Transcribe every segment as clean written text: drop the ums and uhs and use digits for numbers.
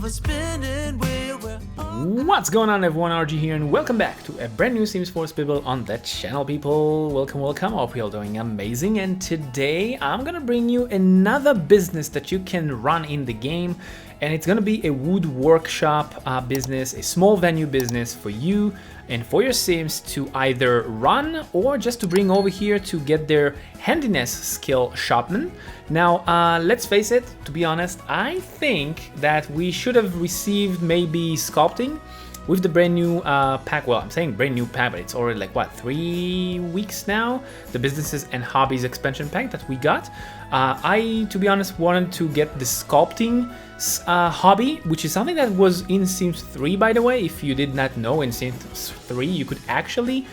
a spinning wheel. What's going on, everyone? RG here, and welcome back to a brand new Sims 4 Spibble on the channel, people. Welcome. Hope you're doing amazing. And today I'm gonna bring you another business that you can run in the game, and it's gonna be a wood workshop business, a small venue business for you and for your Sims to either run or just to bring over here to get their handiness skill shopman. Now, let's face it, to be honest, I think that we should have received maybe sculpting with the brand new pack. Well, I'm saying brand new pack, but it's already like, what, 3 weeks now? The businesses and hobbies expansion pack that we got. I, to be honest, wanted to get the sculpting hobby, which is something that was in Sims 3, by the way. If you did not know, in Sims 3 you could actually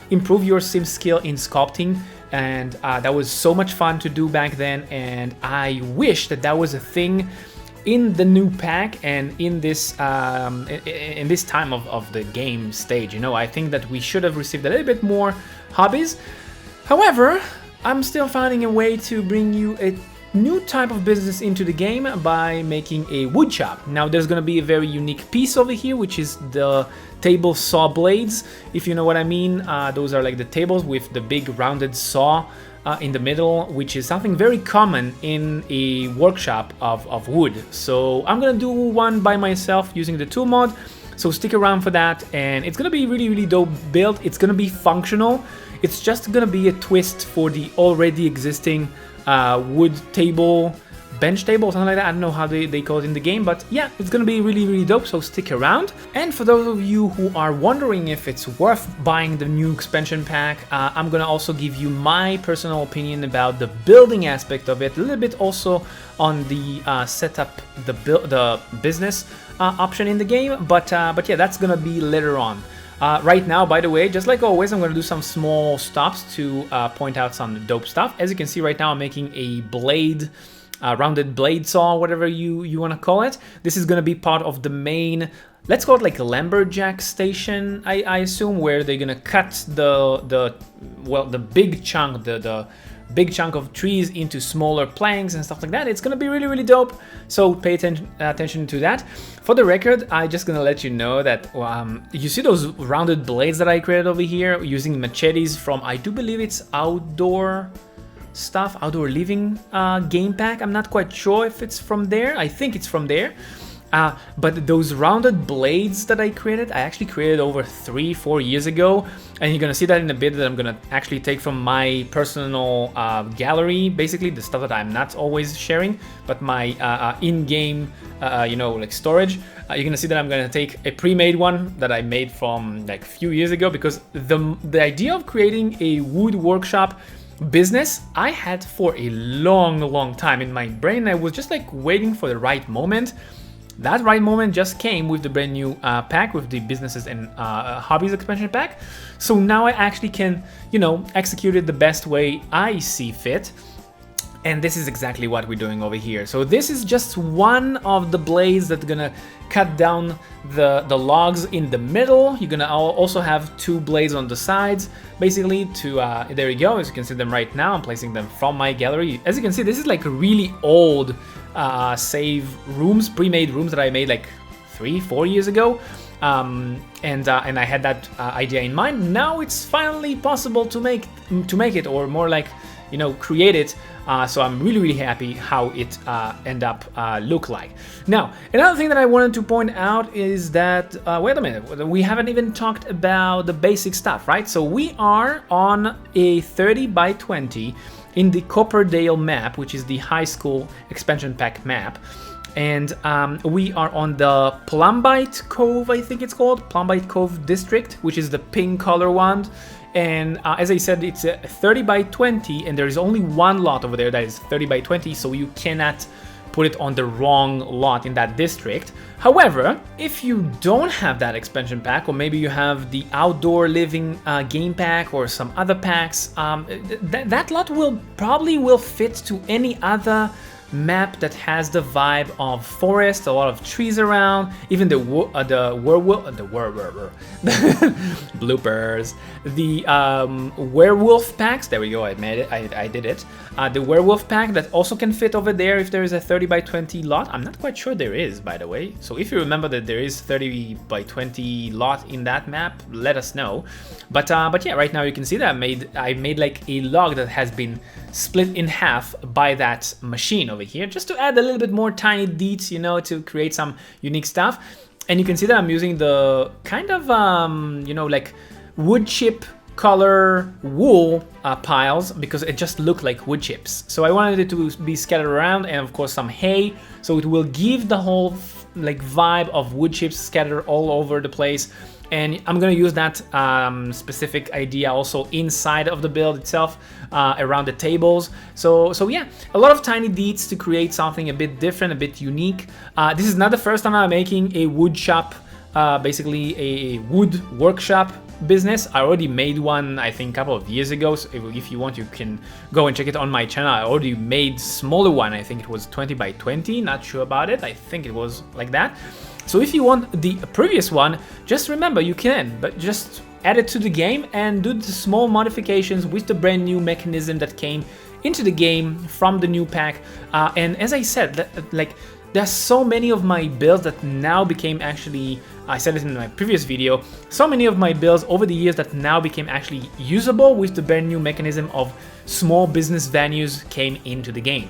improve your Sim skill in sculpting, and that was so much fun to do back then, and I wish that that was a thing in the new pack and in this time of the game stage. You know, I think that we should have received a little bit more hobbies. However, I'm still finding a way to bring you a new type of business into the game by making a wood shop. Now, there's gonna be a very unique piece over here, which is the table saw blades, if you know what I mean. Those are like the tables with the big rounded saw in the middle, which is something very common in a workshop of wood. So I'm gonna do one by myself using the tool mod, so stick around for that, and it's gonna be really dope build. It's gonna be functional. It's just gonna be a twist for the already existing wood table, bench table, something like that. I don't know how they call it in the game, but yeah, it's gonna be really dope, so stick around. And for those of you who are wondering if it's worth buying the new expansion pack, I'm gonna also give you my personal opinion about the building aspect of it, a little bit also on the setup, the business option in the game, but yeah, that's gonna be later on. Right now, by the way, just like always, I'm going to do some small stops to point out some dope stuff. As you can see right now, I'm making a blade, rounded blade saw, whatever you want to call it. This is going to be part of the main, let's call it like a lumberjack station, I assume, where they're going to cut the big chunk, the big chunk of trees into smaller planks and stuff like that. It's gonna be really dope, so pay attention to that. For the record, I'm just gonna let you know that you see those rounded blades that I created over here using machetes from, I do believe it's outdoor stuff, outdoor living game pack. I'm not quite sure if it's from there. I think it's from there. But those rounded blades that I actually created over 3-4 years ago, and you're gonna see that in a bit, that I'm gonna actually take from my personal gallery, basically the stuff that I'm not always sharing, but my in-game, like storage. You're gonna see that I'm gonna take a pre-made one that I made from like a few years ago, because the idea of creating a wood workshop business I had for a long time in my brain. I was just like waiting for the right moment. That right moment just came with the brand new pack, with the businesses and hobbies expansion pack. So now I actually can, execute it the best way I see fit. And this is exactly what we're doing over here. So this is just one of the blades that's gonna cut down the logs in the middle. You're gonna also have 2 blades on the sides, basically, to, there you go. As you can see them right now, I'm placing them from my gallery. As you can see, this is like a really old save rooms, pre-made rooms that I made like 3-4 years ago. And I had that idea in mind. Now it's finally possible to make it, or more like, create it. So I'm really happy how it end up look like. Now, another thing that I wanted to point out is that, wait a minute, we haven't even talked about the basic stuff, right? So we are on a 30 by 20 in the Copperdale map, which is the high school expansion pack map. And we are on the Plumbite Cove, I think it's called, Plumbite Cove District, which is the pink color one. And as I said, it's a 30 by 20, and there is only one lot over there that is 30 by 20, so you cannot put it on the wrong lot in that district. However, if you don't have that expansion pack, or maybe you have the outdoor living game pack or some other packs, that lot will fit to any other map that has the vibe of forest, a lot of trees around, even the bloopers, the werewolf packs. There we go, I made it, I did it. The werewolf pack that also can fit over there if there is a 30 by 20 lot. I'm not quite sure there is, by the way. So if you remember that there is 30 by 20 lot in that map, let us know. But yeah, right now you can see that I made like a log that has been split in half by that machine over here, just to add a little bit more tiny deets, you know, to create some unique stuff. And you can see that I'm using the kind of, you know, like wood chip color wool piles, because it just looked like wood chips. So I wanted it to be scattered around, and of course some hay, so it will give the whole like vibe of wood chips scattered all over the place. And I'm gonna use that specific idea also inside of the build itself, around the tables. So yeah, a lot of tiny deets to create something a bit different, a bit unique. This is not the first time I'm making a wood shop, basically a wood workshop business. I already made one, I think, a couple of years ago. So if you want, you can go and check it on my channel. I already made smaller one. I think it was 20 by 20. Not sure about it. I think it was like that. So if you want the previous one, just remember you can, but just add it to the game and do the small modifications with the brand new mechanism that came into the game from the new pack. And as I said, like, there's so many of my builds that now became actually, I said it in my previous video, so many of my builds over the years that now became actually usable with the brand new mechanism of small business venues came into the game.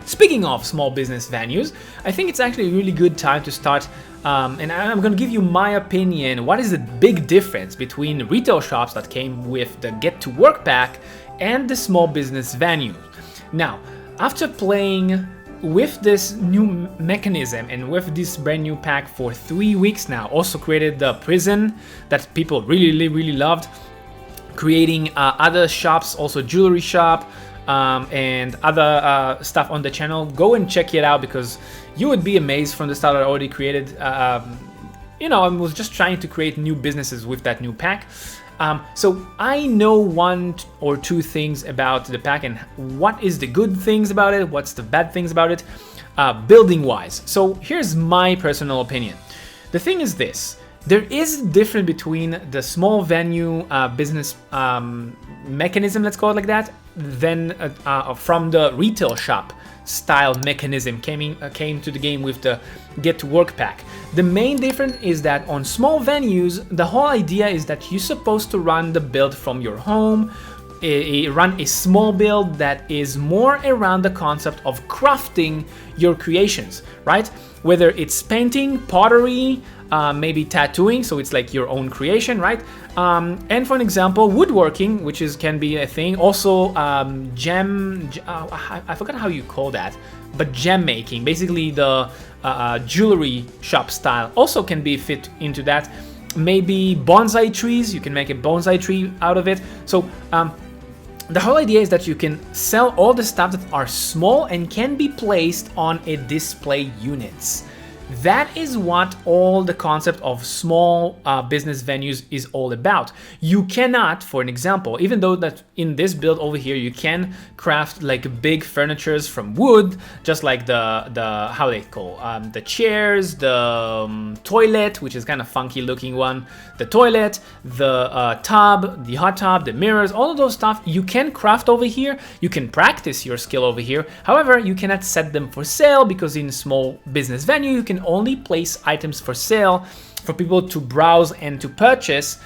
Speaking of small business venues, I think it's actually a really good time to start, and I'm going to give you my opinion. What is the big difference between retail shops that came with the Get to Work pack and the small business venue? Now, after playing with this new mechanism and with this brand new pack for 3 weeks now, also created the prison that people really loved, creating other shops, also jewelry shop, and other stuff on the channel. Go and check it out, because you would be amazed from the start. I already created, you know, I was just trying to create new businesses with that new pack. So I know 1 or 2 things about the pack and what is the good things about it, what's the bad things about it, building wise. So here's my personal opinion. The thing is this: there is a difference between the small venue business mechanism, let's call it like that, than from the retail shop style mechanism came to the game with the Get to Work pack. The main difference is that on small venues, the whole idea is that you're supposed to run the build from your home, run a small build that is more around the concept of crafting your creations, right? Whether it's painting, pottery, maybe tattooing, so it's like your own creation, right? And for an example, woodworking, which can be a thing. Also, I forgot how you call that, but gem making, basically the jewelry shop style, also can be fit into that. Maybe bonsai trees, you can make a bonsai tree out of it. So the whole idea is that you can sell all the stuff that are small and can be placed on a display units. That is what all the concept of small business venues is all about. You cannot, for an example, even though that in this build over here, you can craft like big furnitures from wood, just like the how they call the chairs, the toilet, which is kind of funky looking one, the toilet, the tub, the hot tub, the mirrors, all of those stuff you can craft over here. You can practice your skill over here. However, you cannot set them for sale, because in small business venue you can only place items for sale for people to browse and to purchase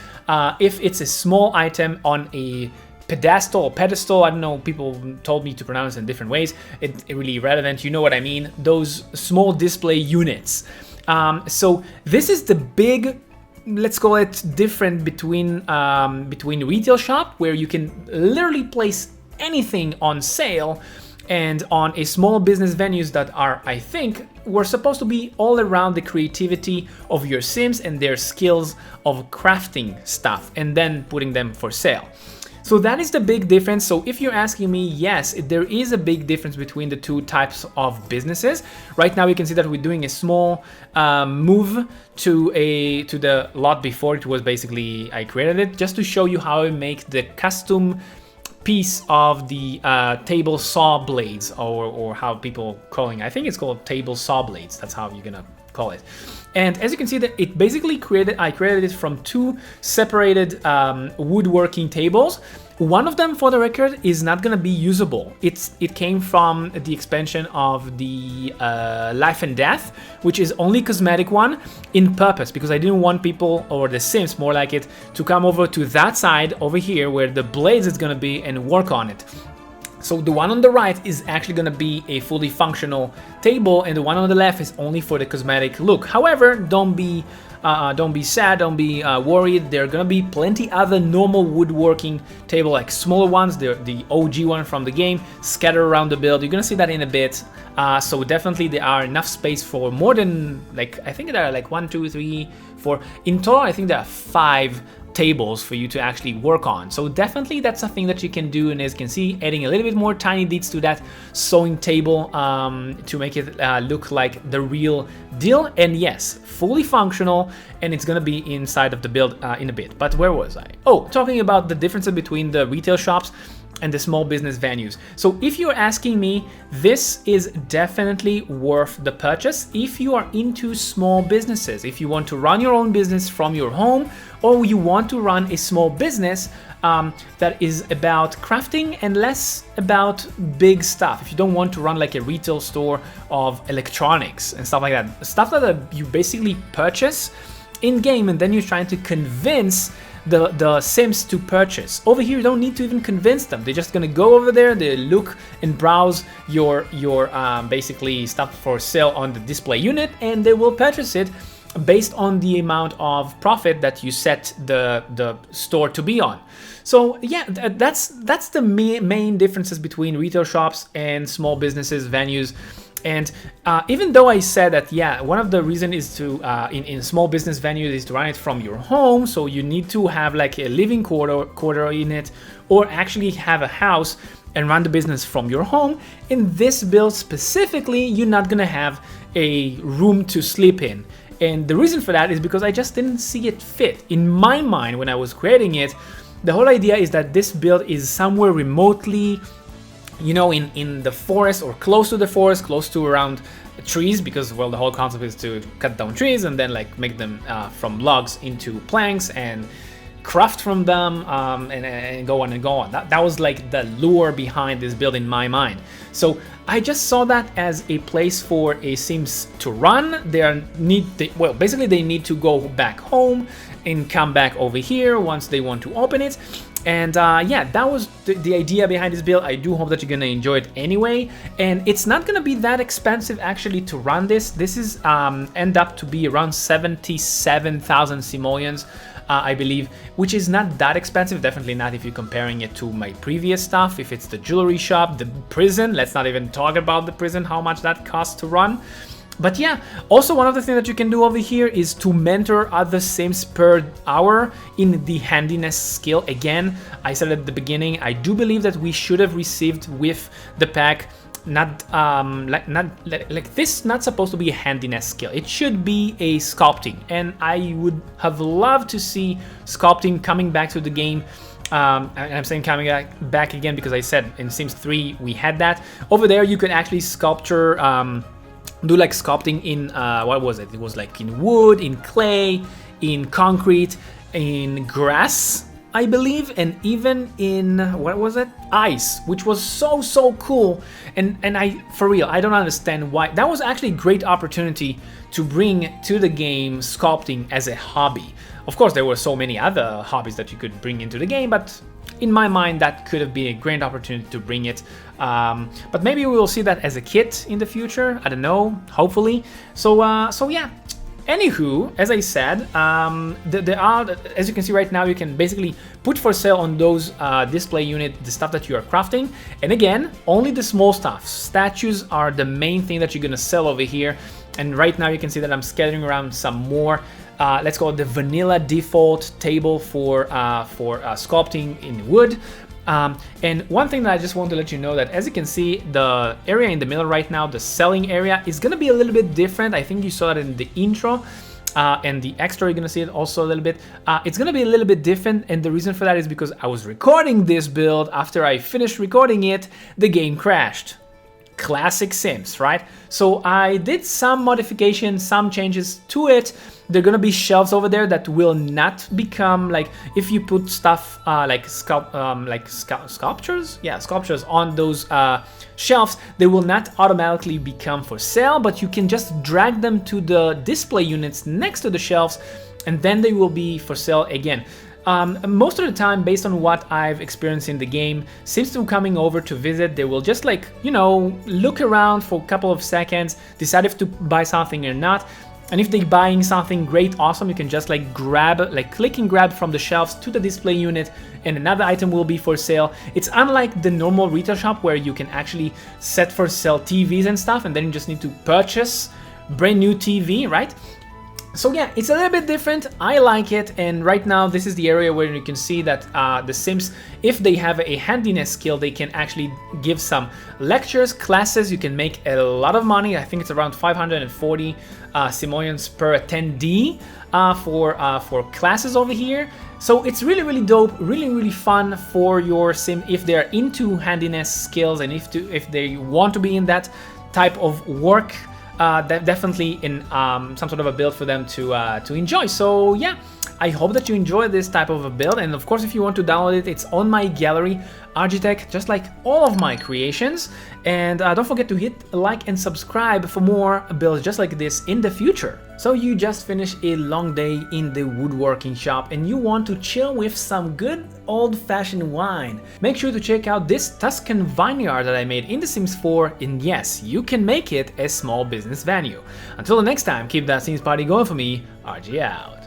if it's a small item on a pedestal, I don't know, people told me to pronounce it in different ways. It's really irrelevant, you know what I mean, those small display units. So this is the big, let's call it, different between retail shop, where you can literally place anything on sale, and on a small business venues that are, I think, were supposed to be all around the creativity of your Sims and their skills of crafting stuff and then putting them for sale. So that is the big difference. So if you're asking me, yes, there is a big difference between the two types of businesses. Right now, you can see that we're doing a small move to the lot before. It was basically, I created it just to show you how I make the custom piece of the table saw blades, or how people calling it. I think it's called table saw blades. That's how you're gonna call it. And as you can see, that it basically I created it from two separated woodworking tables. One of them, for the record, is not gonna be usable. It came from the expansion of the Life and Death, which is only cosmetic one in purpose, because I didn't want people, or the Sims more like it, to come over to that side over here where the blades is gonna be and work on it. So the one on the right is actually going to be a fully functional table, and the one on the left is only for the cosmetic look. However, don't be sad, don't be worried. There are going to be plenty other normal woodworking table, like smaller ones, the OG one from the game, scattered around the build. You're going to see that in a bit. So definitely there are enough space for more than, like, I think there are like 1, 2, 3, 4. In total, I think there are 5 tables for you to actually work on. So definitely that's something that you can do, and as you can see, adding a little bit more tiny deeds to that sewing table to make it look like the real deal. And yes, fully functional, and it's gonna be inside of the build in a bit. But where was I? Oh, talking about the differences between the retail shops and the small business venues. So if you're asking me, this is definitely worth the purchase if you are into small businesses. If you want to run your own business from your home, or you want to run a small business that is about crafting and less about big stuff. If you don't want to run like a retail store of electronics and stuff like that, stuff that you basically purchase in game and then you're trying to convince the Sims to purchase. Over here, you don't need to even convince them. They're just gonna go over there, they look and browse your basically stuff for sale on the display unit, and they will purchase it based on the amount of profit that you set the store to be on. So yeah, that's the main differences between retail shops and small businesses, venues. And even though I said that, yeah, one of the reasons is to, in small business venues, is to run it from your home, so you need to have like a living quarter in it, or actually have a house and run the business from your home. In this build specifically, you're not gonna have a room to sleep in. And the reason for that is because I just didn't see it fit. In my mind, when I was creating it, the whole idea is that this build is somewhere remotely, you know, in the forest, or close to the forest, close to around trees, because, well, the whole concept is to cut down trees and then like make them from logs into planks and craft from them, and go on and go on. That was like the lure behind this build in my mind. So I just saw that as a place for a Sims to run. Basically they need to go back home and come back over here once they want to open it. And yeah, that was the idea behind this build. I do hope that you're gonna enjoy it anyway. And it's not gonna be that expensive actually to run this. This is end up to be around 77,000 simoleons, I believe, which is not that expensive. Definitely not if you're comparing it to my previous stuff. If it's the jewelry shop, the prison, let's not even talk about the prison, how much that costs to run. But yeah, also one of the things that you can do over here is to mentor other Sims per hour in the handiness skill. Again, I said at the beginning, I do believe that we should have received with the pack not this, not supposed to be a handiness skill. It should be a sculpting, and I would have loved to see sculpting coming back to the game. And I'm saying coming back again because I said in Sims 3 we had that. Over there you could actually sculpture, do like sculpting in what was it? It was like in wood, in clay, in concrete, in grass, I believe, and even in, what was it? Ice, which was so cool. And I, for real, I don't understand why. That was actually a great opportunity to bring to the game sculpting as a hobby. Of course, there were so many other hobbies that you could bring into the game, but in my mind, that could have been a great opportunity to bring it. But maybe we will see that as a kit in the future. I don't know, hopefully. So yeah. Anywho, as I said, there are, as you can see right now, you can basically put for sale on those display unit the stuff that you are crafting. And again, only the small stuff. Statues are the main thing that you're gonna sell over here. And right now you can see that I'm scattering around some more. Let's call it the vanilla default table for sculpting in wood. And one thing that I just want to let you know that, as you can see, the area in the middle right now, the selling area, is going to be a little bit different. I think you saw it in the intro. and the extra, you're gonna see it also a little bit. It's gonna be a little bit different, and the reason for that is because I was recording this build. After I finished recording it, the game crashed. Classic Sims, right? So I did some modifications, some changes to it. There are gonna be shelves over there that will not become like, if you put stuff sculptures, yeah, sculptures on those shelves, they will not automatically become for sale, but you can just drag them to the display units next to the shelves, and then they will be for sale again. Most of the time, based on what I've experienced in the game, Sims to coming over to visit, they will just like, you know, look around for a couple of seconds, decide if to buy something or not. And if they're buying something great, awesome, you can just like grab, like click and grab from the shelves to the display unit, and another item will be for sale. It's unlike the normal retail shop where you can actually set for sale TVs and stuff, and then you just need to purchase brand new TV, right? So yeah, it's a little bit different. I like it, and right now this is the area where you can see that the Sims, if they have a handiness skill, they can actually give some lectures, classes. You can make a lot of money. I think it's around 540 simoleons per attendee for classes over here. So it's really dope, really fun for your Sim if they're into handiness skills, and if they want to be in that type of work. Definitely in some sort of a build for them to enjoy. So yeah, I hope that you enjoy this type of a build, and of course if you want to download it, it's on my gallery, RGeetect, just like all of my creations. And don't forget to hit like and subscribe for more builds just like this in the future. So you just finished a long day in the woodworking shop and you want to chill with some good old-fashioned wine. Make sure to check out this Tuscan vineyard that I made in The Sims 4, and yes, you can make it a small business venue. Until the next time, keep that Sims party going for me, RG out.